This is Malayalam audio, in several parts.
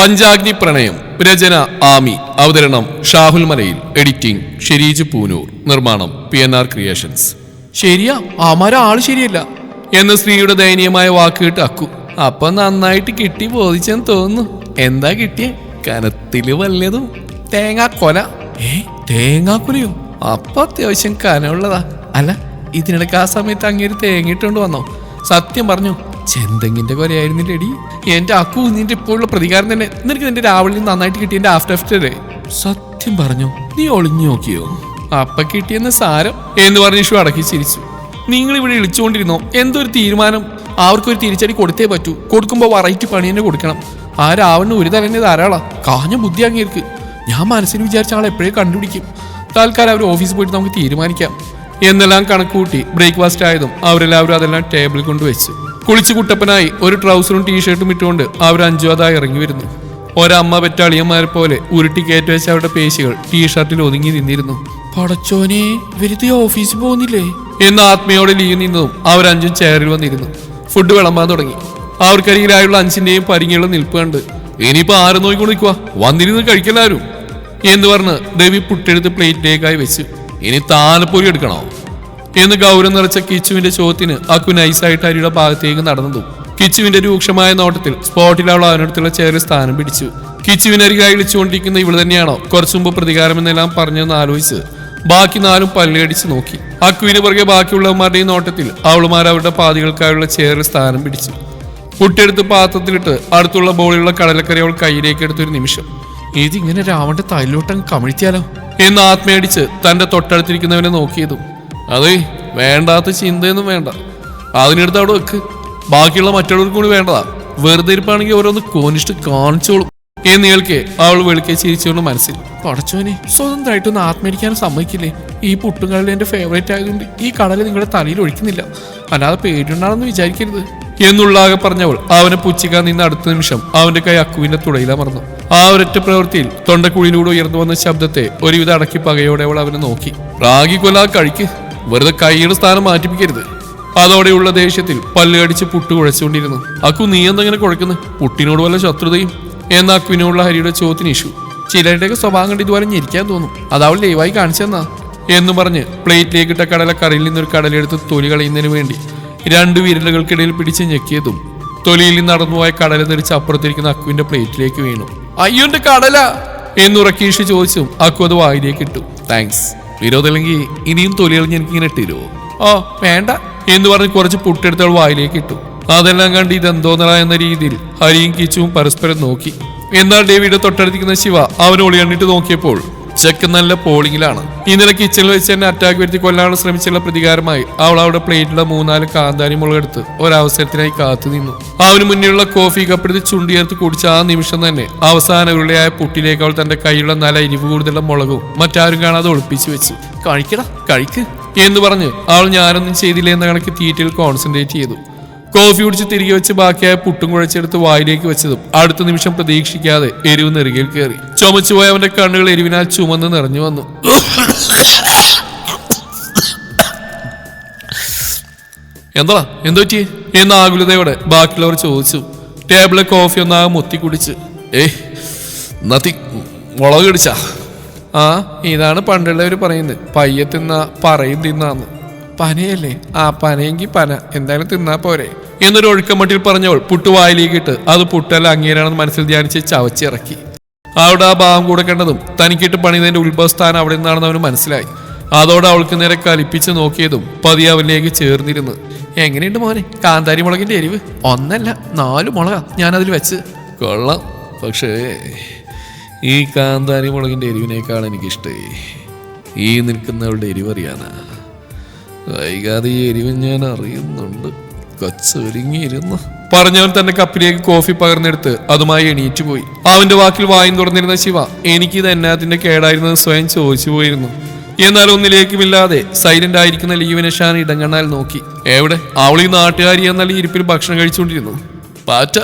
പഞ്ചാഗ്നി പ്രണയം. രചന ആമി. അവതരണം ഷാഹുൽ മലയിൽ. എഡിറ്റിംഗ് ഷെരീജ് പൂനൂർ. നിർമ്മാണം PNR ക്രിയേഷൻസ്. ശരിയാ, ആള് ശരിയല്ല എന്ന സ്ത്രീയുടെ ദയനീയമായ വാക്ക് കേട്ട് അക്കു. അപ്പൊ നന്നായിട്ട് കിട്ടി ബോധിച്ചെന്ന് തോന്നുന്നു. എന്താ കിട്ടിയേ? കനത്തില് വല്ലതും തേങ്ങാക്കൊല. തേങ്ങാക്കൊലയോ? അപ്പൊ അത്യാവശ്യം കനമുള്ളതാ. അല്ല, ഇതിനിടയ്ക്ക് ആ സമയത്ത് അങ്ങേര് തേങ്ങിയിട്ടുണ്ട് വന്നോ? സത്യം പറഞ്ഞു, ചെന്തെങ്ങിന്റെ കൊലയായിരുന്നില്ലേടി എന്റെ അക്കു. നിന്റെ ഇപ്പോഴുള്ള പ്രതികാരം തന്നെ. നിനക്ക് നിന്റെ രാവിലെ നന്നായിട്ട് കിട്ടിയ എന്റെ ആഫ്റ്റർ സത്യം പറഞ്ഞു, നീ ഒളിഞ്ഞു നോക്കിയോ? അപ്പ കിട്ടിയെന്ന് സാരം എന്ന് പറഞ്ഞ ഇഷു അടക്കി ചിരിച്ചു. നിങ്ങൾ ഇവിടെ വിളിച്ചുകൊണ്ടിരുന്നോ? എന്തൊരു തീരുമാനം? അവർക്കൊരു തിരിച്ചടി കൊടുത്തേ പറ്റൂ. കൊടുക്കുമ്പോ വെറൈറ്റി പണി തന്നെ കൊടുക്കണം. ആ രാവണ് ഒരു തലന്നെ ധാരാളാ. കാഞ്ഞ ബുദ്ധി അങ്ങേർക്ക്. ഞാൻ മനസ്സിൽ വിചാരിച്ച ആളെ എപ്പോഴേ കണ്ടുപിടിക്കും. തൽക്കാലം അവർ ഓഫീസിൽ പോയിട്ട് നമുക്ക് തീരുമാനിക്കാം എന്നെല്ലാം കണക്കൂട്ടി ബ്രേക്ക്ഫാസ്റ്റ് ആയതും അവരെല്ലാവരും അതെല്ലാം ടേബിളിൽ കൊണ്ടുവച്ചു. കുളിച്ചു കുട്ടപ്പനായി ഒരു ട്രൗസറും ടീഷർട്ടും ഇട്ടുകൊണ്ട് അവർ അഞ്ചുവതായി ഇറങ്ങി വരുന്നു. ഒരമ്മ പെറ്റാളിയന്മാരെ പോലെ ഉരുട്ടി കയറ്റി വെച്ച അവരുടെ പേശികൾ ടീഷർട്ടിൽ ഒതുങ്ങി നിന്നിരുന്നു. പടച്ചോനെ, വെറുതെ ഓഫീസിൽ പോകുന്നില്ലേ എന്ന് ആത്മയോടെ ലീവ് നിന്നതും അവരഞ്ചും ചെയറിൽ വന്നിരുന്നു. ഫുഡ് വിളമ്പാൻ തുടങ്ങി. അവർക്കരികിലായുള്ള അഞ്ചിന്റെയും പരിങ്ങിയുള്ള നിൽപ്പ് കണ്ട് ഇനിയിപ്പോ ആരും നോക്കിക്കൊണ്ട് നിൽക്കുക, വന്നിരുന്ന് കഴിക്കലാരും എന്ന് പറഞ്ഞ് രവി പുട്ടെടുത്ത് പ്ലേറ്റിലേക്കായി വെച്ചു. ഇനി താലപ്പൊരി എടുക്കണോ എന്ന് ഗൗരവം നിറച്ച കിച്ചുവിന്റെ ചോദ്യത്തിന് അക്കു നൈസായിട്ട് അരിയുടെ ഭാഗത്തേക്ക് നടന്നതും കിച്ചുവിന്റെ രൂക്ഷമായ നോട്ടത്തിൽ സ്പോട്ടിൽ അവൾ അവനടുത്തുള്ള ചെയറിൽ സ്ഥാനം പിടിച്ചു. കിച്ചുവിനരികായി വിളിച്ചുകൊണ്ടിരിക്കുന്ന ഇവിടെ തന്നെയാണോ കുറച്ചു മുമ്പ് പ്രതികാരമെന്നെല്ലാം പറഞ്ഞെന്ന് ആലോചിച്ച് ബാക്കി നാലും പല്ലുകടിച്ച് നോക്കി. അക്കുവിന് പുറകെ ബാക്കിയുള്ളവന്മാരുടെയും നോട്ടത്തിൽ അവളുമാർ അവരുടെ പാതികൾക്കായുള്ള ചെയറിൽ സ്ഥാനം പിടിച്ചു. പുട്ടെടുത്ത് പാത്രത്തിലിട്ട് അടുത്തുള്ള ബോളിലുള്ള കടലക്കറി അവൾ കയ്യിലേക്ക് എടുത്തൊരു നിമിഷം, ഇതിങ്ങനെ രാവണന്റെ തൈലോട്ടം കമിഴ്ത്തിയാലോ എന്ന് ആത്മയടിച്ച് തന്റെ തൊട്ടടുത്തിരിക്കുന്നവനെ നോക്കിയതും, അതെ, വേണ്ടാത്ത ചിന്തയൊന്നും വേണ്ട, അതിനെടുത്ത് അവിടെ വെക്ക്. ബാക്കിയുള്ള മറ്റുള്ളവർക്ക് കൂടി വേണ്ടതാ. വെറുതെ ഇരിപ്പാണെങ്കിൽ ഓരോന്ന് കോനിഷ്ട് കാണിച്ചോളും എന്ന് കേൾക്കെ അവൾ വെളുക്കെ ചിരിച്ചുകൊണ്ട് മനസ്സിൽ, പടച്ചോനെ, സ്വതന്ത്രമായിട്ടൊന്ന് ആത്മരിക്കാനും സമ്മതിക്കില്ലേ? ഈ പുട്ടുകളിൽ എന്റെ ഫേവറേറ്റ് ആയതുകൊണ്ട് ഈ കടല് നിങ്ങളുടെ തലയിൽ ഒഴിക്കുന്നില്ല, അല്ലാതെ പേടിയുണ്ടാണെന്ന് വിചാരിക്കരുത് എന്നുള്ളാകെ പറഞ്ഞവൾ അവനെ പുച്ഛിക്കാൻ നിന്ന് അടുത്ത നിമിഷം അവന്റെ കൈ അക്കുവിന്റെ തുടയിലമർന്നു. ആ ഒരൊറ്റ പ്രവൃത്തിയിൽ തൊണ്ടക്കുഴിയിലൂടെ ഉയർന്നു വന്ന ശബ്ദത്തെ ഒരുവിധ അടക്കി പകയോടെ അവൾ അവനെ നോക്കി. റാഗി കൊല്ലാ കഴിക്ക്, വെറുതെ കൈയുടെ സ്ഥാനം മാറ്റിപ്പിക്കരുത്. അതോടെയുള്ള ദേഷ്യത്തിൽ പല്ലുകടിച്ച് പുട്ട് കുഴച്ചുകൊണ്ടിരുന്നു. അക്കു, നീ എന്തെങ്ങനെ കുഴക്കുന്നു? പുട്ടിനോട് വല്ല ശത്രുതയും എന്ന അക്കുവിനോടുള്ള ഹരിയുടെ ചോദ്യത്തിന് ഇഷു. ചിലരുടെയൊക്കെ സ്വഭാവം കണ്ട് ഇതുവരെ ഞെരിക്കാൻ തോന്നും, അതവൾ ലൈവായി കാണിച്ചെന്നാ എന്നും പറഞ്ഞ് പ്ലേറ്റിലേക്ക് ഇട്ട കടലക്കറിയിൽ നിന്നൊരു കടലെടുത്ത് തൊലി കളയുന്നതിന് വേണ്ടി രണ്ടു വിരലുകൾക്കിടയിൽ പിടിച്ച് ഞെക്കിയതും തൊലിയിൽ നിന്ന് നടന്നുപോയ കടല തെറിച്ച് അപ്പുറത്തിരിക്കുന്ന അക്കുവിന്റെ പ്ലേറ്റിലേക്ക് വീണു. അയ്യോന്റെ കടല എന്നുറക്കീഷ് ചോദിച്ചും അക്കു അത് വായിലേക്ക് ഇട്ടു. താങ്ക്സ്. വിരോധമില്ലെങ്കിൽ ഇനിയും തൊലികൾ എനിക്കിങ്ങനെ ഇട്ടിരുവോ? ഓ വേണ്ട എന്ന് പറഞ്ഞ് കുറച്ച് പുട്ടെടുത്ത് അവൾ വായിലേക്ക് ഇട്ടു. അതെല്ലാം കണ്ട് ഇതെന്തോന്നറ എന്ന രീതിയിൽ ഹരിയും കിച്ചുവും പരസ്പരം നോക്കി. എന്നാൽ ഡേവിയുടെ തൊട്ടടുത്തിരിക്കുന്ന ശിവ അവനെ ഒളി കണ്ടിട്ട് നോക്കിയപ്പോൾ ചെക്ക് നല്ല പോളിങ്ങിലാണ്. ഇന്നലെ കിച്ചണിൽ വെച്ച് തന്നെ അറ്റാക്ക് വരുത്തി കൊല്ലാനുള്ള ശ്രമിച്ചുള്ള പ്രതികാരമായി അവൾ അവളുടെ പ്ലേറ്റിലുള്ള 3-4 കാന്താരി മുളകെടുത്ത് ഒരവസരത്തിനായി കാത്തു നിന്നു. അവന് മുന്നിലുള്ള കോഫി കപ്പെടുത്ത് ചുണ്ടിയേർത്ത് കുടിച്ച ആ നിമിഷം തന്നെ അവസാന ഉരുളയായ പുട്ടിലേക്ക് അവൾ തന്റെ കൈയുള്ള നല്ല എരിവ് കൂടുതലുള്ള മുളകും മറ്റാരും കാണാതെ ഒളിപ്പിച്ചു വെച്ചു. കഴിക്കടാ, കഴിക്ക് എന്ന് പറഞ്ഞ് അവൾ ഞാനൊന്നും ചെയ്തില്ല എന്ന കണക്ക് തീറ്റയിൽ കോൺസെൻട്രേറ്റ് ചെയ്തു. കോഫി കുടിച്ച് തിരികെ വെച്ച് ബാക്കിയായ പുട്ടും കുഴച്ചെടുത്ത് വായിലേക്ക് വെച്ചതും അടുത്ത നിമിഷം പ്രതീക്ഷിക്കാതെ എരിവ് നെറുകയിൽ കയറി. ചുമച്ചുപോയ അവന്റെ കണ്ണുകൾ എരിവിനാൽ ചുമന്ന് നിറഞ്ഞു വന്നു. എന്താ എന്തോറ്റി എന്ന ആകുലതയോടെ ബാക്കിയുള്ളവർ ചോദിച്ചു. ടേബിളിലെ കോഫി ഒന്നാകെ മുത്തി കുടിച്ച്, മുളക് കടിച്ചാ? ആ, ഇതാണ് പണ്ടുള്ളവർ പറയുന്നത്, പയ്യെ തിന്ന പറയും തിന്നാന്ന്. പനയല്ലേ? ആ, പനയെങ്കിൽ പന, എന്തായാലും തിന്നാ പോരെ എന്നൊരു ഒഴുക്കമട്ടിൽ പറഞ്ഞവൾ പുട്ടുവായിലേക്കിട്ട് അത് പുട്ടല്ല അങ്ങേരാണെന്ന് മനസ്സിൽ ധ്യാനിച്ച് ചവച്ചിറക്കി. അവിടെ ആ ഭാവം കൂടെ കണ്ടതും തനിക്കിട്ട് പണിതതിന്റെ ഉത്ഭവസ്ഥാനം അവിടെ നിന്നാണെന്ന് അവന് മനസ്സിലായി. അതോടെ അവൾക്ക് നേരെ കലിപ്പിച്ച് നോക്കിയതും പതിയെ അവനിലേക്ക് ചേർന്നിരുന്നു. എങ്ങനെയുണ്ട് മോനെ കാന്താരി മുളകിന്റെ എരിവ്? 1 അല്ല 4 മുളകാ ഞാനതിൽ വെച്ച്. കൊള്ളാം, പക്ഷേ ഈ കാന്താരി മുളകിന്റെ എരിവിനേക്കാൾ എനിക്കിഷ്ടേ ഈ നിൽക്കുന്നവളുടെ എരിവറിയാനാ. വൈകാതെ ഈ എരിവ് ഞാൻ അറിയുന്നുണ്ട്. കൊച്ചൊരുങ്ങിയിരുന്നു പറഞ്ഞവൻ തന്റെ കപ്പിലേക്ക് കോഫി പകർന്നെടുത്ത് അതുമായി എണീറ്റ് പോയി. അവന്റെ വാക്കിൽ വായും തുറന്നിരുന്ന ശിവ എനിക്കിത് എന്നാത്തിന്റെ കേടായിരുന്നത് സ്വയം ചോദിച്ചു പോയിരുന്നു. എന്നാൽ ഒന്നിലേക്കുമില്ലാതെ സൈലന്റ് ആയിരിക്കുന്ന ലീവിനെ ഷാൻ ഇടങ്ങണ്ണാൽ നോക്കി. എവിടെ? അവൾ ഈ നാട്ടുകാരി എന്നാൽ ഇരിപ്പിൽ ഭക്ഷണം കഴിച്ചുകൊണ്ടിരുന്നു. പാറ്റ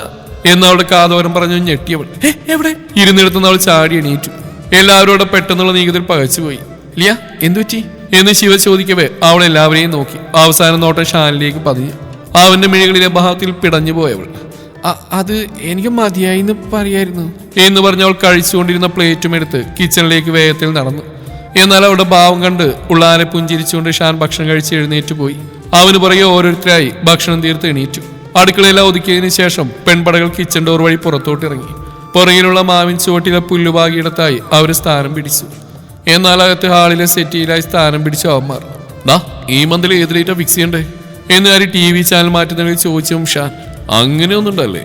എന്നവളുടെ കാതോരം പറഞ്ഞു ഞെട്ടിയവൾ. എവിടെ? ഇരുന്നിടത്തുനിന്ന് അവൾ ചാടി എണീറ്റു. എല്ലാവരോടും പെട്ടെന്നുള്ള നീക്കത്തിൽ പകച്ചുപോയി. ലിയ, എന്തുപറ്റി എന്ന് ശിവ ചോദിക്കവേ അവൾ എല്ലാവരെയും നോക്കി. അവസാനം നോട്ടം ഷാനിലേക്ക് പതിഞ്ഞു. അവന്റെ മിഴികളിലെ ഭാവത്തിൽ പിടഞ്ഞു പോയവൾ. അത് എനിക്ക് മതിയായി എന്ന് പറയായിരുന്നു എന്ന് പറഞ്ഞ് അവൾ കഴിച്ചുകൊണ്ടിരുന്ന പ്ലേറ്റും എടുത്ത് കിച്ചണിലേക്ക് വേഗത്തിൽ നടന്നു. എന്നാൽ അവളുടെ ഭാവം കണ്ട് ഉള്ളാനെ പുഞ്ചിരിച്ചുകൊണ്ട് ഷാൻ ഭക്ഷണം കഴിച്ച് എഴുന്നേറ്റ് പോയി. അവന് പുറകെ ഓരോരുത്തരായി ഭക്ഷണം തീർത്ത് എണീറ്റു. അടുക്കളയെല്ലാം ഒതുക്കിയതിനു ശേഷം പെൺപടകൾ കിച്ചൺ ഡോർ വഴി പുറത്തോട്ടിറങ്ങി. പുറകിലുള്ള മാവിൻ ചുവട്ടിലെ പുല്ലുപാകിയിടത്തായി അവർ സ്ഥാനം പിടിച്ചു. എന്നാൽ അകത്ത് ഹാളിലെ സെറ്റിയിലായി സ്ഥാനം പിടിച്ചു അവന്മാർ. ഈ മന്തിൽ ഏത് ഡേറ്റാ ഫിക്സ് ചെയ്യണ്ടേ എന്ന് കാര്യം TV ചാനൽ മാറ്റുന്നതിൽ ചോദിച്ചു ഷാൻ. അങ്ങനെയൊന്നും ഉണ്ടല്ലേ,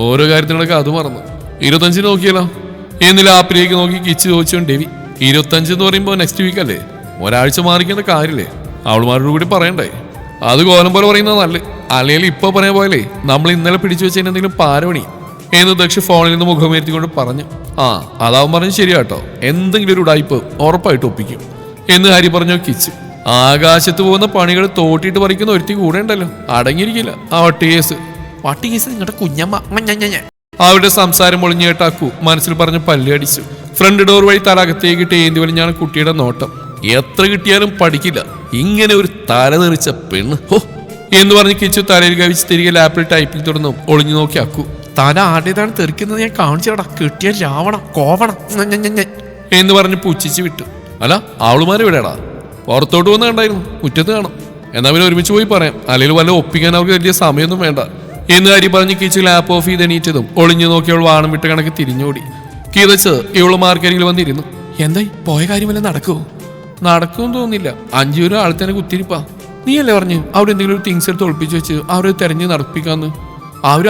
ഓരോ കാര്യത്തിനൊക്കെ അത് മറന്നു. 25 നോക്കിയല്ലോ എന്ന് ലാപ്പിലേക്ക് നോക്കി കിച്ച് ചോദിച്ചു ഡെവി. 25 എന്ന് പറയുമ്പോൾ നെക്സ്റ്റ് വീക്ക് അല്ലേ, ഒരാഴ്ച മാറിക്കേണ്ട കാര്യമില്ലേ, അവളുമാരോട് കൂടി പറയണ്ടേ. അത് കോലം പോലെ പറയുന്നത് നല്ല, അല്ലെങ്കിൽ ഇപ്പൊ പറയാൻ പോയല്ലേ നമ്മൾ ഇന്നലെ പിടിച്ചു വെച്ചതിന് എന്തെങ്കിലും പാരവണി എന്ന് ദക്ഷ ഫോണിൽ നിന്ന് മുഖമേറ്റിക്കൊണ്ട് പറഞ്ഞു. അതാവും പറഞ്ഞു ശരിയാട്ടോ, എന്തെങ്കിലും ഒരു ഉടായ്പ് ഉറപ്പായിട്ട് ഒപ്പിക്കും എന്ന് ഹരി പറഞ്ഞു കിച്ച്. ആകാശത്ത് പോകുന്ന പണികൾ തോട്ടിട്ട് പറിക്കുന്ന ഒരുത്തി കൂടെ ഉണ്ടല്ലോ, അടങ്ങിയിരിക്കില്ല ആ വട്ടികേസ് നിങ്ങളുടെ കുഞ്ഞമ്മ. അവരുടെ സംസാരം ഒളിഞ്ഞേട്ടാക്കു മനസ്സിൽ പറഞ്ഞ് പല്ല് അടിച്ചു. ഫ്രണ്ട് ഡോർ വഴി തല അകത്തേക്ക് ടേന്തി വലിഞ്ഞാണ് കുട്ടിയുടെ നോട്ടം. എത്ര കിട്ടിയാലും പഠിക്കില്ല ഇങ്ങനെ ഒരു തല തെറിച്ച പെണ്ണ് ഹോ എന്ന് പറഞ്ഞ് കിച്ചു തലയിൽ കവിച്ച് തിരികെ ലാപ്പിൽ ടൈപ്പിംഗ് തുടർന്നും ഒളിഞ്ഞു നോക്കി അക്കു. തല ആരുടേതാണ് തെറിക്കുന്നത് ഞാൻ കാണിച്ചടാ, കിട്ടിയ രാവണം കോവണം എന്ന് പറഞ്ഞ് പുച്ഛിച്ച് വിട്ടു. അല്ല അവളുമാരെ വിടേടാ, പുറത്തോട്ട് വന്ന് കണ്ടായിരുന്നു, മുറ്റത്ത് കാണും. എന്നാൽ പിന്നെ ഒരുമിച്ച് പോയി പറയാം, അല്ലെങ്കിൽ വല്ല ഒപ്പിക്കാൻ അവർക്ക് വലിയ സമയമൊന്നും വേണ്ട എന്ന് ഹരി പറഞ്ഞ് കിച്ചു ലാപ്പ് ഓഫ് ചെയ്ത് എണീറ്റതും ഒളിഞ്ഞു നോക്കി അവൾ വാണം വിട്ട കണക്ക് തിരിഞ്ഞോടി. കിതച്ച് ഇവള് മാർക്കരികിൽ വന്നിരുന്നു. എന്തായി പോയ കാര്യമല്ല നടക്കുമോ? നടക്കുമെന്ന് തോന്നുന്നില്ല, 5 പേരും ആൾ തന്നെ കുത്തിരിപ്പാ. നീയല്ലേ പറഞ്ഞു അവിടെ എന്തെങ്കിലും ഒരു തിങ്സ് എടുത്ത് ഒളിപ്പിച്ച് വെച്ച് അവരെ തെരഞ്ഞ് നടപ്പിക്കാന്ന്.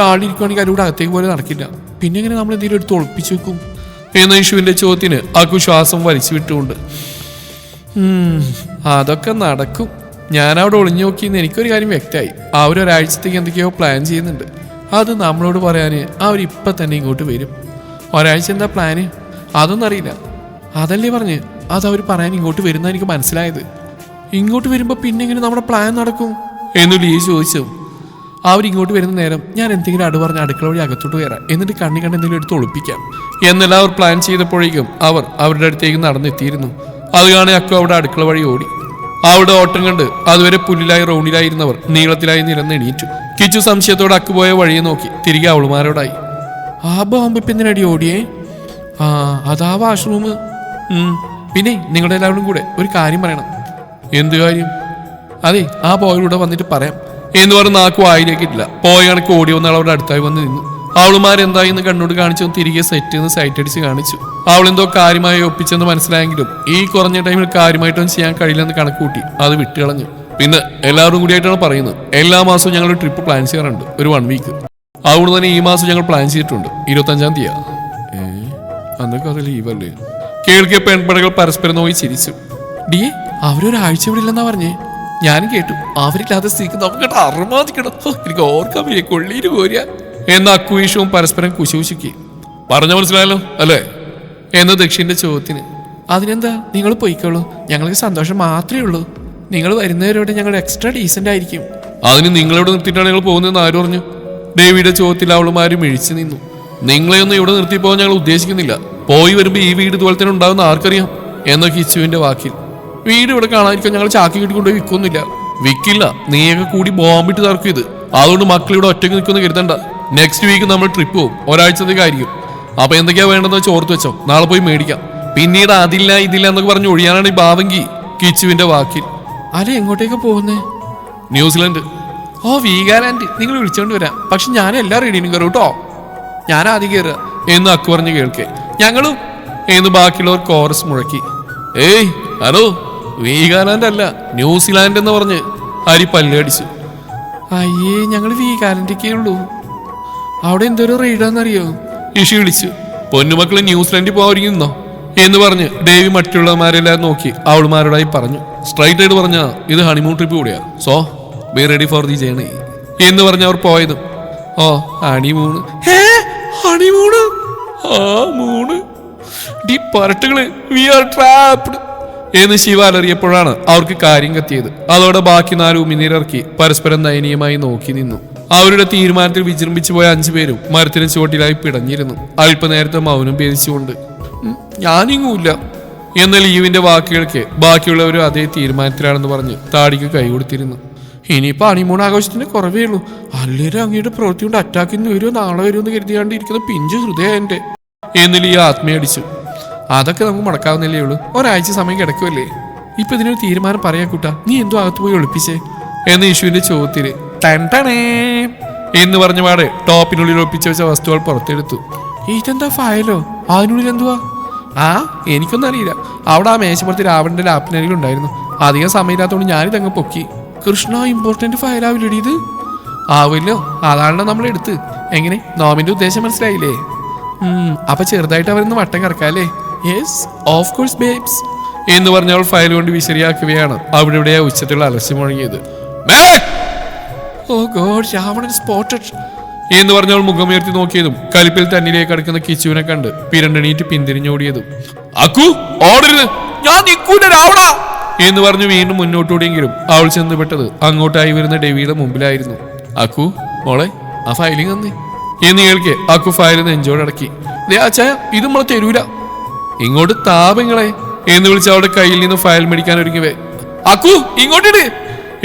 ആളിരിക്കുവാണെങ്കിൽ അതിലൂടെ അകത്തേക്ക് പോലെ നടക്കില്ല, പിന്നെ എങ്ങനെ നമ്മൾ എന്തെങ്കിലും എടുത്ത് ഒളിപ്പിച്ചു വെക്കും എന്ന യേശുവിന്റെ ചോദ്യത്തിന് അക്കു ശ്വാസം വലിച്ചു വിട്ടുകൊണ്ട് അതൊക്കെ നടക്കും. ഞാൻ അവിടെ ഒളിഞ്ഞു നോക്കിയെന്ന് എനിക്കൊരു കാര്യം വ്യക്തമായി. അവരൊരാഴ്ചത്തേക്ക് എന്തൊക്കെയോ പ്ലാൻ ചെയ്യുന്നുണ്ട്. അത് നമ്മളോട് പറയാൻ അവരിപ്പം തന്നെ ഇങ്ങോട്ട് വരും. ഒരാഴ്ച എന്താ പ്ലാന് അതൊന്നും അറിയില്ല. അതല്ലേ പറഞ്ഞ് അതവർ പറയാൻ ഇങ്ങോട്ട് വരുന്ന എനിക്ക് മനസ്സിലായത്. ഇങ്ങോട്ട് വരുമ്പോൾ പിന്നെ എങ്ങനെ നമ്മുടെ പ്ലാൻ നടക്കും എന്ന് ലീ ചോദിച്ചു. അവരിങ്ങോട്ട് വരുന്ന നേരം ഞാൻ എന്തെങ്കിലും പറഞ്ഞ് അടുക്കള വഴി അകത്തോട്ട് കയറാം, എന്നിട്ട് കണ്ണി കണ്ട് എന്തെങ്കിലും എടുത്ത് ഒളിപ്പിക്കാം എന്നെല്ലാം അവർ പ്ലാൻ ചെയ്തപ്പോഴേക്കും അവർ അവരുടെ അടുത്തേക്ക് നടന്നെത്തിയിരുന്നു. അത് കാണി അക്കു അവിടെ അടുക്കള വഴി ഓടി. അവിടെ ഓട്ടം കണ്ട് അതുവരെ പുല്ലിലായി റൗണ്ടിലായിരുന്നവർ നീളത്തിലായി നിരന്നെണീറ്റു. കിച്ചു സംശയത്തോടെ അക്കു പോയ വഴിയെ നോക്കി തിരികെ അവളുമാരോടായി. ആ ബോംബ് ഇപ്പം എന്തിനടി ഓടിയേ? അതാ വാഷ്റൂം. പിന്നെ നിങ്ങളുടെ എല്ലാവരും കൂടെ ഒരു കാര്യം പറയണം. എന്ത് കാര്യം? അതെ ആ ബോയിലൂടെ വന്നിട്ട് പറയാം എന്ന് പറഞ്ഞ് നാക്കു വായിലേക്കിട്ടില്ല. പോയ കണക്ക് ഓടി വന്ന അവളുടെ അടുത്തായി വന്ന് നിന്നു. അവളുമാരെന്തായിന്ന് കണ്ണോട് കാണിച്ചു തിരികെ സെറ്റ് നിന്ന് സൈറ്റ് അടിച്ച് കാണിച്ചു. അവളെന്തോ കാര്യമായി ഒപ്പിച്ചെന്ന് മനസ്സിലായെങ്കിലും ഈ കുറഞ്ഞ ടൈമിൽ കാര്യമായിട്ടൊന്നും ചെയ്യാൻ കഴിയില്ലെന്ന് കണക്കൂട്ടി അത് വിട്ടുകളഞ്ഞു. പിന്നെ എല്ലാവരും കൂടിയായിട്ടാണ് പറയുന്നത്. എല്ലാ മാസവും ഞങ്ങൾ ട്രിപ്പ് പ്ലാൻ ചെയ്യാറുണ്ട്, ഒരു 1 വീക്ക്. അതുകൊണ്ട് തന്നെ ഈ മാസം ഞങ്ങൾ പ്ലാൻ ചെയ്തിട്ടുണ്ട് 25-ാം തീയതി. അന്നൊക്കെ അത് ലീവല്ലേ? കേൾക്കിയ പെൺപടകൾ പരസ്പരം നോക്കി ചിരിച്ചു. ഡി അവരൊരാഴ്ച ഇവിടെ ഇല്ലെന്നാ പറഞ്ഞേ. ഞാനും കേട്ടു. അവരില്ലാത്ത സ്ഥിതിക്ക് നമുക്ക് അറുമാതിക്കണം. എനിക്ക് ഓർക്കാൻ വയ്യ, കൊള്ളിയിൽ പോരാ എന്ന അക്കുവീഷവും പരസ്പരം കുശുകുശുക്കി. പറഞ്ഞ മനസ്സിലായല്ലോ അല്ലേ എന്ന ദക്ഷിന്റെ ചോദ്യത്തിന് അതിനെന്താ, നിങ്ങൾ പോയിക്കോളൂ, ഞങ്ങൾക്ക് സന്തോഷം മാത്രമേ ഉള്ളൂ. നിങ്ങൾ വരുന്നവരോട് ഞങ്ങൾ എക്സ്ട്രാ ഡീസന്റ് ആയിരിക്കും. അതിന് നിങ്ങളെവിടെ നിർത്തിയിട്ടാണ് ഞങ്ങൾ പോകുന്നതെന്ന് ആര് പറഞ്ഞു? ദേവിയുടെ ചോദ്യത്തിൽ അവളുമാരും മിഴിച്ചു നിന്നു. നിങ്ങളെയൊന്നും ഇവിടെ നിർത്തി പോകാൻ ഞങ്ങൾ ഉദ്ദേശിക്കുന്നില്ല. പോയി വരുമ്പോൾ ഈ വീട് ഇതുപോലെ തന്നെ ഉണ്ടാവുന്ന ആർക്കറിയാം എന്ന കിച്ചുവിന്റെ വാക്കിൽ. വീട് ഇവിടെ കാണാതിരിക്കാൻ ഞങ്ങൾ ചാക്കി കെട്ടിക്കൊണ്ടുപോയി വിൽക്കൊന്നുമില്ല. വിൽക്കില്ല, നീയൊക്കെ കൂടി ബോംബിട്ട് തറക്കും ഇത്. അതുകൊണ്ട് മക്കൾ ഇവിടെ ഒറ്റയ്ക്ക് നിൽക്കുന്ന കരുതണ്ട. നെക്സ്റ്റ് വീക്ക് നമ്മൾ ട്രിപ്പ് പോകും, ഒരാഴ്ചത്തേക്കായിരിക്കും. അപ്പൊ എന്തൊക്കെയാ വേണ്ടെന്ന് വെച്ചാൽ ഓർത്ത് വെച്ചോ, നാളെ പോയി മേടിക്കാം. പിന്നീട് അതില്ല ഇതില്ല എന്നൊക്കെ പറഞ്ഞ് ഒഴിയാനാണ് ഈ ഭാവങ്കി കിച്ചുവിന്റെ വാക്കിൽ. അല്ലെ എങ്ങോട്ടേക്ക് പോകുന്നേ? ന്യൂസിലൻഡ്. ഓ വീഗാലാൻഡ്, നിങ്ങൾ വിളിച്ചോണ്ട് വരാം. പക്ഷെ ഞാൻ എല്ലാ റെഡിനും കയറും കേട്ടോ. ഞാൻ ആദ്യം കയറുക എന്ന് അക്കു പറഞ്ഞ് കേൾക്കേ. ഞങ്ങളും എന്ന് ബാക്കിയുള്ളവർ കോറസ് മുഴക്കി. ഏയ് ഹലോ, വീഗാലാൻഡ് അല്ല ന്യൂസിലാൻഡ് എന്ന് പറഞ്ഞ് ഹരി പല്ലടിച്ചു. അയ്യേ ഞങ്ങൾ വീഗാലാൻഡൊക്കെ ഉള്ളൂ, അവിടെ എന്തൊരു റെയ്ഡാന്നറിയോ? ഇഷി വിളിച്ചു. പൊന്നുമക്കളെ ന്യൂസിലാൻഡിൽ പോകാതിരിക്കുന്നോ എന്ന് പറഞ്ഞ് ദേവി മറ്റുള്ളവന്മാരെല്ലാം നോക്കി അവളുമാരോടായി പറഞ്ഞു. സ്ട്രൈറ്റ് ആയിട്ട് പറഞ്ഞ ഇത് ഹണിമൂൺ ട്രിപ്പ് കൂടിയാ, so be ready for the journey എന്ന് പറഞ്ഞ് അവർ പോയത്. ഓ ഹണിമൂണ്, ഹണിമൂണ്, ആ മൂണ് ഡി പരട്ടുകള്, വി ആർ ട്രാപ്ഡ് എന്ന് ശിവ അലറിയപ്പോഴാണ് അവർക്ക് കാര്യം കത്തിയത്. അതോടെ ബാക്കി 4 ഉമിനീരിറക്കി പരസ്പരം ദയനീയമായി നോക്കി നിന്നു. അവരുടെ തീരുമാനത്തിൽ വിജൃംഭിച്ചു പോയ 5 പേരും മരത്തിന് ചുവട്ടിലായി പിടഞ്ഞിരുന്നു. അല്പനേരത്തെ മൗനം ഭേദിച്ചുകൊണ്ട് ഞാനിങ്ങൂല്ല എന്ന ലീവിന്റെ വാക്കുകൾക്ക് ബാക്കിയുള്ളവരും അതേ തീരുമാനത്തിലാണെന്ന് പറഞ്ഞ് താടിക്ക് കൈ കൊടുത്തിരുന്നു. ഇനിയിപ്പോൾ ഹണിമൂൺ ആഘോഷത്തിന് കുറവേ ഉള്ളൂ. അല്ലേരും അങ്ങയുടെ പ്രവൃത്തി കൊണ്ട് അറ്റാക്കിന്ന് വരുമോ നാളെ വരുമെന്ന് കരുതിയാണ്ടിരിക്കുന്ന പിഞ്ചു ഹൃദയം എൻ്റെ എന്നിൽ ഈ ആത്മീയടിച്ചു. അതൊക്കെ നമുക്ക് മുടക്കാവുന്നില്ലേ ഉള്ളൂ. ഒരാഴ്ച സമയം കിടക്കുമല്ലേ. ഇപ്പൊ ഇതിനൊരു തീരുമാനം പറയാ കൂട്ടാ. നീ എന്തോ അകത്ത് പോയി ഒളിപ്പിച്ചേ എന്ന് യേശുവിന്റെ ചോദ്യത്തില് ടണേ എന്ന് പറഞ്ഞ പാടെ ടോപ്പിനുള്ളിൽ ഒളിപ്പിച്ച് വെച്ച വസ്തുക്കൾ പുറത്തെടുത്തു. ഇതെന്താ ഫയലോ? അതിനുള്ളിൽ എന്തുവാ? എനിക്കൊന്നും അറിയില്ല. അവിടെ ആ മേശപ്പുറത്ത് രാവണന്റെ ലാപ്പിനരികളുണ്ടായിരുന്നു. അധികം സമയമില്ലാത്തതുകൊണ്ട് ഞാനിതങ്ങ് പൊക്കി. കൃഷ്ണ, ഇമ്പോർട്ടന്റ് ഫയലാവില്ലടി ഇത്? ആവില്ലോ, അതാണ് നമ്മൾ എടുത്ത്. എങ്ങനെ, നോമിന്റെ ഉദ്ദേശം മനസ്സിലായില്ലേ? അപ്പൊ ചെറുതായിട്ട് അവരൊന്ന് വട്ടം കറക്കാല്ലേ? യെസ് ഓഫ് കോഴ്സ് ബേബ്സ് എന്ന് പറഞ്ഞവൾ ഫയൽ കൊണ്ട് വിശരിയാക്കുകയാണ്. അവിടെ ഇവിടെ ഉച്ചത്തിലുള്ള അലസ്യം മുഴങ്ങിയത്. ഓ ഗോഡ്, രാവണൻ സ്പോട്ടഡ് എന്ന് പറഞ്ഞവൾ മുഖമുയർത്തി നോക്കിയതും കലിപ്പിൽ തന്നിലേക്ക് അടുക്കുന്ന കിച്ചുവിനെ കണ്ട് പിരണ്ടണീറ്റ് പിന്തിരിഞ്ഞോടിയതും. അക്കു ഓടരുത്, ഞാൻ നിൽക്കൂല രാവണ എന്ന് പറഞ്ഞു വീണ്ടും മുന്നോട്ടോടിയെങ്കിലും അവൾ ചെന്നുപെട്ടത് അങ്ങോട്ടായി വരുന്ന ഡെവിയുടെ മുമ്പിലായിരുന്നു. അക്കു മോളെ, ആ ഫയലിംഗ് തന്നേ എന്ന് കേൾക്കെ അക്കു ഫയൽ നെഞ്ചോടടക്കി. ഇത് നമ്മളെ തരൂല, ഇങ്ങോട്ട് താപങ്ങളെ എന്ന് വിളിച്ച് അവളുടെ കയ്യിൽ നിന്ന് ഫയൽ മേടിക്കാൻ ഒരുങ്ങിവേ. അക്കു ഇങ്ങോട്ടിട്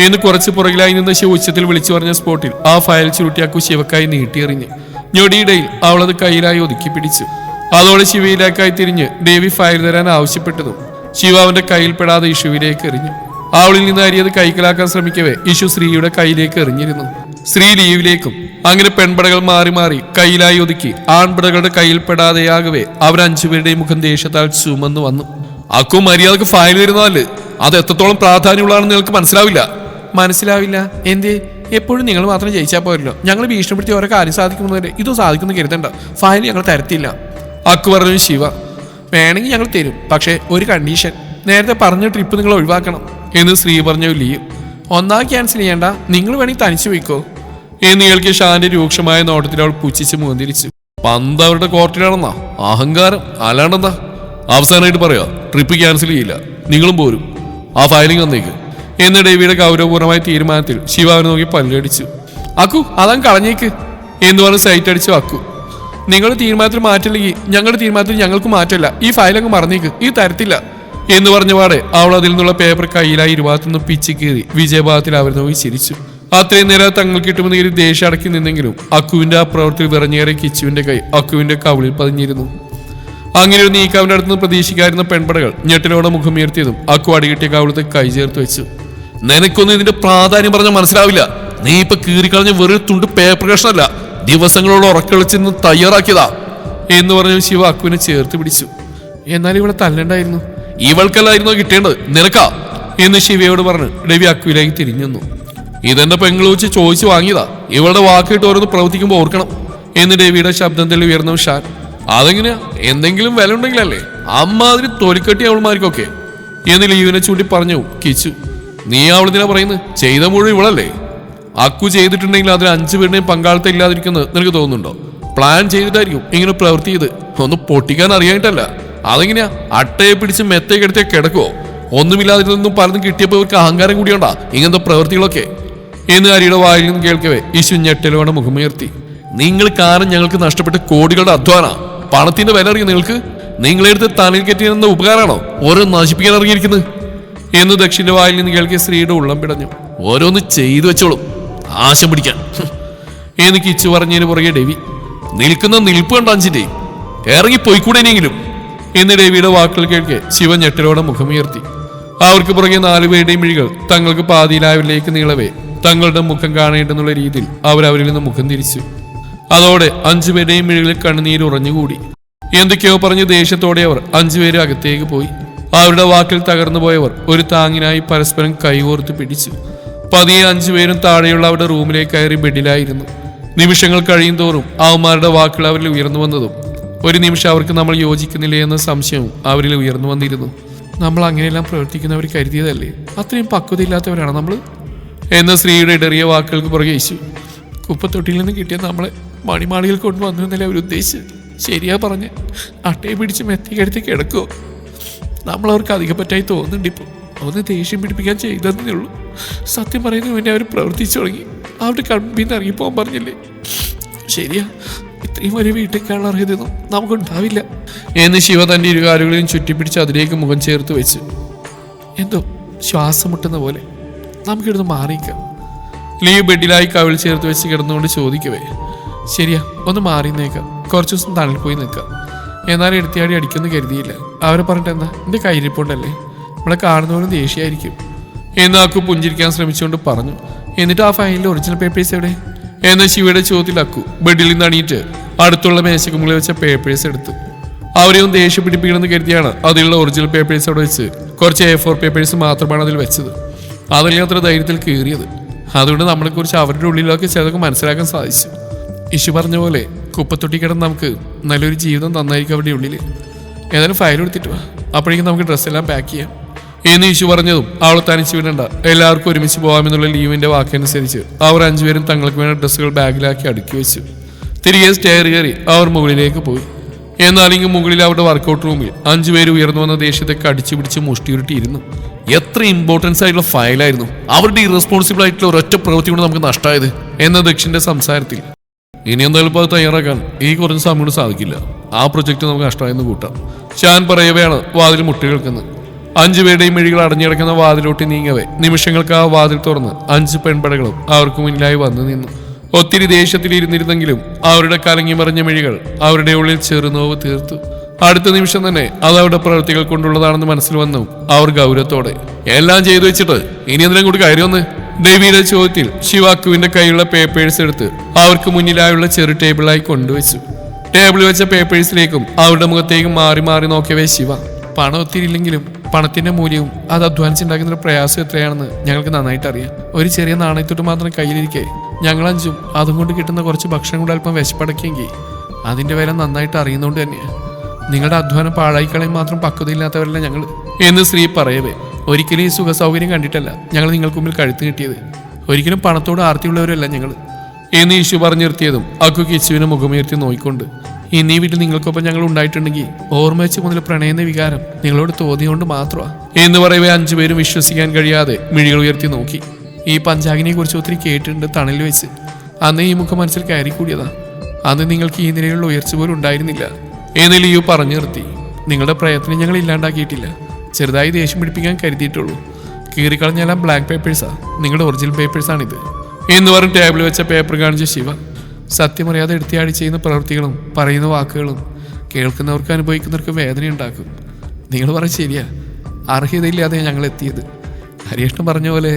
എന്ന് കുറച്ച് പുറകിലായി നിന്ന് ശിവ ഉച്ചത്തിൽ വിളിച്ചു പറഞ്ഞ സ്പോട്ടിൽ ആ ഫയൽ ചുരുട്ടി അക്കു ശിവക്കായി നീട്ടിയെറിഞ്ഞ് ഞൊടിയിടയിൽ അവളത് കയ്യിലായി ഒതുക്കി പിടിച്ചു. അതോടെ ശിവയിലേക്കായി തിരിഞ്ഞ് ദേവി ഫയൽ തരാൻ ആവശ്യപ്പെട്ടതും ശിവ അവന്റെ കയ്യിൽപ്പെടാതെ ഇഷുവിലേക്ക് എറിഞ്ഞു. അവളിൽ നിന്ന് അരിയത് കൈക്കലാക്കാൻ ശ്രമിക്കവേ ഇഷു ശ്രീയുടെ കയ്യിലേക്ക് എറിഞ്ഞിരുന്നു. ശ്രീ ലീവിലേക്കും. അങ്ങനെ പെൺപടകൾ മാറി മാറി കയ്യിലായി ഒതുക്കി ആൺപടകളുടെ കയ്യിൽപ്പെടാതെയാകവേ അവർ 5 പേരുടെയും മുഖം ദേഷ്യത്താൽ ചുമന്നു വന്നു. അക്കു, മര്യാദക്ക് ഫയൽ വരുന്നതല്ലേ, അത് എത്രത്തോളം പ്രാധാന്യമുള്ളതാണെന്ന് നിങ്ങൾക്ക് മനസ്സിലാവില്ല. എന്തേ? എപ്പോഴും നിങ്ങൾ മാത്രം ജയിച്ചാൽ പോരല്ലോ. ഞങ്ങൾ ഭീഷണിപ്പെടുത്തി ഓരോ കാര്യം സാധിക്കുന്നവരെ ഇതും സാധിക്കുന്ന കരുതണ്ട. ഫയൽ ഞങ്ങൾ തരത്തില്ല അക്കു പറഞ്ഞു. ശിവ, വേണമെങ്കിൽ ഞങ്ങൾ തരും, പക്ഷേ ഒരു കണ്ടീഷൻ. നേരത്തെ പറഞ്ഞ ട്രിപ്പ് നിങ്ങൾ ഒഴിവാക്കണം എന്ന് ശ്രീ പറഞ്ഞു. ലീവ് ഒന്നാമത് ക്യാൻസൽ ചെയ്യണ്ട, നിങ്ങൾ വേണമെങ്കിൽ തനിച്ചു പോയിക്കോ എന്ന് കേൾക്കിയ ഷാന്റെ രൂക്ഷമായ നോട്ടത്തിൽ അവൾ പുച്ഛിച്ച് മുഖന്തിരിച്ചു. പന്ത് അവരുടെ കോർട്ടിലാണെന്നാ അഹങ്കാരം, അല്ലാണ്ടെന്താ? അവസാനമായിട്ട് പറയാ, ട്രിപ്പ് ക്യാൻസൽ ചെയ്യില്ല, നിങ്ങളും പോരും. ആ ഫയലിംഗ് വന്നേക്ക് എന്ന് ഡേവിയുടെ ഗൗരവപൂർണമായ തീരുമാനത്തിൽ ശിവ അവനെ നോക്കി പല്ലടിച്ചു. അക്കു, അതങ്ങ് കളഞ്ഞേക്ക് എന്ന് പറഞ്ഞ് സൈറ്റ് അടിച്ചു അക്കു. നിങ്ങളുടെ തീരുമാനത്തിൽ മാറ്റില്ലെങ്കിൽ ഞങ്ങളുടെ തീരുമാനത്തിൽ ഞങ്ങൾക്ക് മാറ്റല്ല. ഈ ഫയലങ്ങ് മറന്നേക്ക്, ഈ തരത്തില്ല എന്ന് പറഞ്ഞ പാടെ അവൾ അതിൽ നിന്നുള്ള പേപ്പർ കയ്യിലായി ഇരുഭാഗത്തുനിന്ന് പിച്ച് കീറി വിജയഭാഗത്തിൽ അവർ നോക്കി ചിരിച്ചു. അത്രയും നേരം തങ്ങൾ കിട്ടുമെന്ന് കരുതി ദേഷ്യം അടക്കി നിന്നെങ്കിലും അക്കുവിന്റെ ആ പ്രവൃത്തിയിൽ വിറഞ്ഞേറിയ കിച്ചുവിന്റെ കൈ അക്കുവിന്റെ കവിളിൽ പതിഞ്ഞിരുന്നു. അങ്ങനെ ഒരു നീക്കം അവന്റെ അടുത്ത് നിന്ന് പ്രതീക്ഷിക്കാതിരുന്ന പെൺപടകൾ ഞെട്ടലോടെ മുഖമുയർത്തിയതും അക്കു അടികിട്ടിയ കവിളത്ത് കൈ ചേർത്ത് വെച്ചു. നിനക്കൊന്നും ഇതിന്റെ പ്രാധാന്യം പറഞ്ഞാൽ മനസ്സിലാവില്ല. നീ ഇപ്പൊ കീറിക്കളഞ്ഞ വെറു തുണ്ട് പേപ്പർ കഷ്ണമല്ല, ദിവസങ്ങളോട് ഉറക്കളിച്ചിരുന്ന് തയ്യാറാക്കിയതാ എന്ന് പറഞ്ഞു ശിവ അക്കുവിനെ ചേർത്ത് പിടിച്ചു. എന്നാൽ ഇവളെ തല്ലണ്ടായിരുന്നു. ഇവൾക്കല്ലായിരുന്നോ കിട്ടേണ്ടത്, നിനക്കാ എന്ന് ശിവയോട് പറഞ്ഞു രവി അക്കുവിലേക്ക് തിരിഞ്ഞു. ഇതെന്റെ പെങ്ങൾ വെച്ച് ചോദിച്ചു വാങ്ങിയതാ, ഇവളുടെ വാക്കിട്ട് ഓരോന്ന് പ്രവർത്തിക്കുമ്പോൾ ഓർക്കണം എന്ന് രവിയുടെ ശബ്ദത്തിൽ ഉയർന്നു ഷാൻ. അതെങ്ങനെയാ? എന്തെങ്കിലും വില ഉണ്ടെങ്കിലല്ലേ അമ്മാതിരി തൊലിക്കെട്ടി അവൾമാർക്കൊക്കെ എന്ന് ലീവിനെ ചൂണ്ടി പറഞ്ഞു കിച്ചു. നീ അവളെന്തിനാ പറയുന്നത്? ചെയ്ത മുഴുവൻ ഇവളല്ലേ. അക്കു ചെയ്തിട്ടുണ്ടെങ്കിൽ അതിൽ 5 പേരുടെയും പങ്കാളിത്തം ഇല്ലാതിരിക്കുന്നത് നിനക്ക് തോന്നുന്നുണ്ടോ? പ്ലാൻ ചെയ്തിട്ടായിരിക്കും ഇങ്ങനെ പ്രവൃത്തി ചെയ്ത്. ഒന്ന് പൊട്ടിക്കാൻ അറിയാനിട്ടല്ല. അതെങ്ങനെയാ? അട്ടയെ പിടിച്ച് മെത്തേക്കെടുത്തേ കിടക്കുവോ? ഒന്നുമില്ലാതിരുന്നും പലതും കിട്ടിയപ്പോൾ ഇവർക്ക് അഹങ്കാരം കൂടിയോണ്ടാ ഇങ്ങനത്തെ പ്രവൃത്തികളൊക്കെ എന്ന് ഹരിയുടെ വായിൽ നിന്ന് കേൾക്കവേ ഇശു ഞെട്ടലോടെ മുഖമുയർത്തി. നിങ്ങൾ കാരണം ഞങ്ങൾക്ക് നഷ്ടപ്പെട്ട കോടികളുടെ അധ്വാന, പണത്തിന്റെ വില അറിയും നിങ്ങൾക്ക്? നിങ്ങളെടുത്ത് തലയിൽ കെറ്റിയെന്ന ഉപകാരമാണോ ഓരോ നശിപ്പിക്കാൻ ഇറങ്ങിയിരിക്കുന്നത് എന്ന് ദക്ഷിന്റെ വായിൽ നിന്ന് കേൾക്കിയ സ്ത്രീയുടെ ഉള്ളം പിടഞ്ഞു. ഓരോന്ന് ചെയ്തു വെച്ചോളും, ആശം പിടിക്കാൻ എന്ന് കിച്ചു പറഞ്ഞതിന് പുറകെ ഡെവി. നിൽക്കുന്ന നിൽപ്പ് കണ്ട 5 ഇറങ്ങി പോയിക്കൂടെയെങ്കിലും എന്ന് ഡെവിയുടെ വാക്കുകൾ കേൾക്കെ ശിവൻ ഞെട്ടലോടെ മുഖമുയർത്തി. അവർക്ക് പുറകെ 4 പേരുടെയും മിഴികൾ തങ്ങൾക്ക് പാതിയിലായവരിലേക്ക് നീളവേ തങ്ങളുടെ മുഖം കാണേണ്ടെന്നുള്ള രീതിയിൽ അവരവരിൽ നിന്ന് മുഖം തിരിച്ചു. അതോടെ 5 പേരുടെയും മിഴികളിൽ കണ്ണുനീര് ഉറഞ്ഞുകൂടി. എന്തൊക്കെയോ പറഞ്ഞ് ദേഷ്യത്തോടെ അവർ 5 പേര് അകത്തേക്ക് പോയി. അവരുടെ വാക്കിൽ തകർന്നു പോയവർ ഒരു താങ്ങിനായി പരസ്പരം കൈകോർത്ത് പിടിച്ചു. പതിയെ 5 പേരും താഴെയുള്ള അവരുടെ റൂമിലേക്ക് കയറി ബെഡിലായിരുന്നു. നിമിഷങ്ങൾ കഴിയും തോറും അവന്മാരുടെ വാക്കുകൾ അവരിൽ ഉയർന്നു വന്നതും ഒരു നിമിഷം അവർക്ക് നമ്മൾ യോജിക്കുന്നില്ലേ എന്ന സംശയവും അവരിൽ ഉയർന്നു വന്നിരുന്നു. നമ്മൾ അങ്ങനെയെല്ലാം പ്രവർത്തിക്കുന്നവർ കരുതിയതല്ലേ? അത്രയും പക്വതയില്ലാത്തവരാണ് നമ്മൾ എന്ന സ്ത്രീയുടെ ഇടറിയ വാക്കുകൾക്ക് പുറകെ യേശു. കുപ്പത്തൊട്ടിയിൽ നിന്ന് കിട്ടിയ നമ്മളെ മണിമാളികൾ കൊണ്ടുവന്നു എന്നല്ലേ അവർ ഉദ്ദേശിച്ചത്. ശരിയാ പറഞ്ഞ് അട്ടയെ പിടിച്ച് മെത്തിക്കെടുത്ത് കിടക്കുമോ? നമ്മളവർക്ക് അധികപ്പറ്റായി തോന്നുന്നുണ്ട്. ഇപ്പോൾ ഒന്ന് ദേഷ്യം പിടിപ്പിക്കാൻ ചെയ്തതേ ഉള്ളൂ. സത്യം പറയുന്നതിന് മുന്നേ അവർ പ്രവർത്തിച്ചു തുടങ്ങി. അവരുടെ കൺപിൽ നിന്ന് ഇറങ്ങിപ്പോകാൻ പറഞ്ഞില്ലേ? ശരിയാ, ഇത്രയും വലിയ വീട്ടിലേക്കാണ് അറിയതൊന്നും നമുക്കുണ്ടാവില്ല എന്ന് ശിവ തൻ്റെ ഇരുകാലുകളെയും ചുറ്റിപ്പിടിച്ച് അതിലേക്ക് മുഖം ചേർത്ത് വെച്ച് എന്തോ ശ്വാസം മുട്ടുന്ന പോലെ നമുക്കിവിടുന്ന് മാറിക്കാം. ലീവ് ബെഡിലായി കവിൾ ചേർത്ത് വെച്ച് കിടന്നുകൊണ്ട് ചോദിക്കവേ, ശരിയാ, ഒന്ന് മാറിന്നേക്കാം, കുറച്ച് ദിവസം തണൽ പോയി നിൽക്കാം. എന്നാലും എടുത്തിയാടി അടിക്കൊന്നും കരുതിയില്ല. അവരെ പറഞ്ഞിട്ട് എന്താ, എൻ്റെ കയ്യിരിപ്പുണ്ടല്ലേ, നമ്മളെ കാണുന്നവരും ദേഷ്യമായിരിക്കും എന്ന് പുഞ്ചിരിക്കാൻ ശ്രമിച്ചുകൊണ്ട് പറഞ്ഞു. എന്നിട്ട് ആ ഫയലിലെ ഒറിജിനൽ പേപ്പേഴ്സ് എവിടെ എന്ന ശിവയുടെ ചോദ്യത്തിൽ ബെഡിൽ നിന്ന് അണിയിട്ട് അടുത്തുള്ള മേശയ്ക്ക് മുകളിൽ വെച്ച പേപ്പേഴ്സ് എടുത്തു. അവരെയും ദേഷ്യം പിടിപ്പിക്കണമെന്ന് കരുതിയാണ് അതിലുള്ള ഒറിജിനൽ പേപ്പേഴ്സ് അവിടെ വെച്ച് കുറച്ച് A4 പേപ്പേഴ്സ് മാത്രമാണ് അതിൽ വെച്ചത്. അതല്ലേ അത്ര ധൈര്യത്തിൽ കീറിയത്. അതുകൊണ്ട് നമ്മളെക്കുറിച്ച് അവരുടെ ഉള്ളിലൊക്കെ ചിലതൊക്കെ മനസ്സിലാക്കാൻ സാധിച്ചു. ഇഷു പറഞ്ഞ പോലെ കുപ്പത്തൊട്ടി കിടന്ന് നമുക്ക് നല്ലൊരു ജീവിതം നന്നായിരിക്കും അവരുടെ ഉള്ളിൽ. ഏതായാലും ഫയൽ എടുത്തിട്ട് വാ, അപ്പോഴേക്കും നമുക്ക് ഡ്രസ്സെല്ലാം പാക്ക് ചെയ്യാം എന്ന് ഇഷു പറഞ്ഞതും അവൾ തനിച്ച് വിടണ്ട, എല്ലാവർക്കും ഒരുമിച്ച് പോകാമെന്നുള്ള ലീവിന്റെ വാക്കനുസരിച്ച് അവർ 5 പേരും തങ്ങൾക്ക് വേണ്ട ഡ്രസ്സുകൾ ബാഗിലാക്കി അടുക്കി വെച്ചു. തിരികെ സ്റ്റെയർ കയറി അവർ മുകളിലേക്ക് പോയി. എന്നാലെങ്കിൽ മുകളിൽ അവരുടെ വർക്കൗട്ട് റൂമിൽ 5 പേര് ഉയർന്നു വന്ന ദേഷ്യത്തെ കടിച്ചു പിടിച്ച് മുഷ്ടിയുരുട്ടിയിരുന്നു. എത്ര ഇമ്പോർട്ടൻസ് ആയിട്ടുള്ള ഫയലായിരുന്നു, അവരുടെ ഇറസ്പോൺസിബിൾ ആയിട്ടുള്ള ഒരൊറ്റ പ്രവൃത്തി കൊണ്ട് നമുക്ക് നഷ്ടമായത് എന്ന ദക്ഷിന്റെ സംസാരത്തിൽ. ഇനി എന്തായാലും അത് തയ്യാറാക്കാൻ ഈ കുറഞ്ഞ സമയം കൊണ്ട് സാധിക്കില്ല. ആ പ്രൊജക്ട് നമുക്ക് നഷ്ടമായെന്ന് കൂട്ടാം. ഷാൻ പറയവെയാണ് വാതിൽ മുട്ടി കേൾക്കുന്നത്. 5 പേരുടെയും മിഴികൾ അടഞ്ഞിടക്കുന്ന വാതിലോട്ട് നീങ്ങവേ നിമിഷങ്ങൾക്ക് ആ വാതിൽ തുറന്ന് 5 പെൺപടകളും അവർക്ക് മുന്നിലായി വന്നു നിന്നു. ഒത്തിരി ദേഷ്യത്തിലിരുന്നിരുന്നെങ്കിലും അവരുടെ കലങ്ങി മറിഞ്ഞ മിഴികൾ അവരുടെ ഉള്ളിൽ ചെറുനോവ് തീർത്തു. അടുത്ത നിമിഷം തന്നെ അത് അവരുടെ പ്രവൃത്തികൾ കൊണ്ടുള്ളതാണെന്ന് മനസ്സിൽ വന്നു. അവർ ഗൗരവത്തോടെ, എല്ലാം ചെയ്തു വെച്ചിട്ട് ഇനി എന്തിനും കൂടി കാര്യമൊന്ന് ദേവിയുടെ ചോദ്യത്തിൽ ശിവാക്കുവിന്റെ കയ്യിലുള്ള പേപ്പേഴ്സ് എടുത്ത് അവർക്ക് മുന്നിലായുള്ള ചെറു ടേബിളായി കൊണ്ടുവച്ചു. ടേബിളിൽ വെച്ച പേപ്പേഴ്സിലേക്കും അവരുടെ മുഖത്തേക്കും മാറി മാറി നോക്കിയവേ ശിവ, പണം ഒത്തിരി ഇല്ലെങ്കിലും പണത്തിന്റെ മൂല്യവും അത് അധ്വാനിച്ചുണ്ടാക്കുന്ന പ്രയാസം എത്രയാണെന്ന് ഞങ്ങൾക്ക് നന്നായിട്ട് അറിയാം. ഒരു ചെറിയ നാണയത്തൊട്ട് മാത്രം കയ്യിലിരിക്കെ ഞങ്ങൾ 5ഉം അതും കൊണ്ട് കിട്ടുന്ന കുറച്ച് ഭക്ഷണം കൂടെ അല്പം വിശപ്പടക്കിയെങ്കിൽ അതിന്റെ വില നന്നായിട്ട് അറിയുന്നതുകൊണ്ട് തന്നെയാണ്. നിങ്ങളുടെ അധ്വാനം പാഴായിക്കളയും മാത്രം പക്വതയില്ലാത്തവരല്ല ഞങ്ങൾ എന്ന് ശ്രീ പറയവേ, ഒരിക്കലും ഈ സുഖ സൗകര്യം കണ്ടിട്ടല്ല ഞങ്ങൾ നിങ്ങൾക്ക് മുമ്പിൽ കഴുത്ത് കിട്ടിയത്. ഒരിക്കലും പണത്തോട് ആർത്തിയുള്ളവരല്ല ഞങ്ങൾ എന്ന് ഈശു പറഞ്ഞു നിർത്തിയതും കിച്ചുവിനെ മുഖമുയർത്തി നോയിക്കൊണ്ട്, ഇന്ന് ഈ വീട്ടിൽ നിങ്ങൾക്കൊപ്പം ഞങ്ങൾ ഉണ്ടായിട്ടുണ്ടെങ്കിൽ ഓർമ്മ വെച്ച് മുതൽ പ്രണയുന്ന വികാരം നിങ്ങളോട് തോന്നിയോണ്ട് മാത്രമാ എന്ന് പറയവേ 5 പേരും വിശ്വസിക്കാൻ കഴിയാതെ മിഴികൾ ഉയർത്തി നോക്കി. ഈ പഞ്ചാഗ്നിയെ കുറിച്ച് ഒത്തിരി കേട്ടിട്ടുണ്ട് തണലിൽ വെച്ച്. അന്ന് ഈ മുഖം മനസ്സിൽ കയറി കൂടിയതാ. അന്ന് നിങ്ങൾക്ക് ഈ നിലയിലുള്ള ഉയർച്ച പോലും ഉണ്ടായിരുന്നില്ല എന്ന് ലിയു പറഞ്ഞു നിർത്തി. നിങ്ങളുടെ പ്രയത്നം ഞങ്ങൾ ഇല്ലാണ്ടാക്കിയിട്ടില്ല, ചെറുതായി ദേഷ്യം പിടിപ്പിക്കാൻ കരുതിയിട്ടുള്ളൂ. കീറിക്കളഞ്ഞെല്ലാം ബ്ലാക്ക് പേപ്പേഴ്സാ, നിങ്ങളുടെ ഒറിജിനൽ പേപ്പേഴ്സാണിത് എന്ന് പറഞ്ഞ് ടേബിളിൽ വെച്ച പേപ്പർ കാണിച്ച ശിവ, സത്യമറിയാതെ എടുത്തിയാടി ചെയ്യുന്ന പ്രവൃത്തികളും പറയുന്ന വാക്കുകളും കേൾക്കുന്നവർക്ക് അനുഭവിക്കുന്നവർക്ക് വേദനയുണ്ടാക്കും. നിങ്ങൾ പറഞ്ഞ ശരിയാ, അർഹതയില്ലാതെ ഞങ്ങൾ എത്തിയത്. ഹരികൃഷ്ണൻ പറഞ്ഞ പോലെ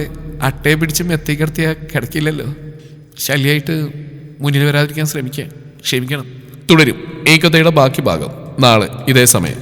അട്ടയെ പിടിച്ചും എത്തിക്കിടത്തിയാൽ കിടക്കില്ലല്ലോ. ശല്യമായിട്ട് മുന്നിൽ വരാതിരിക്കാൻ ശ്രമിക്കുക. ക്ഷമിക്കണം. തുടരും ഈ കഥയുടെ ബാക്കി ഭാഗം നാളെ ഇതേ സമയം.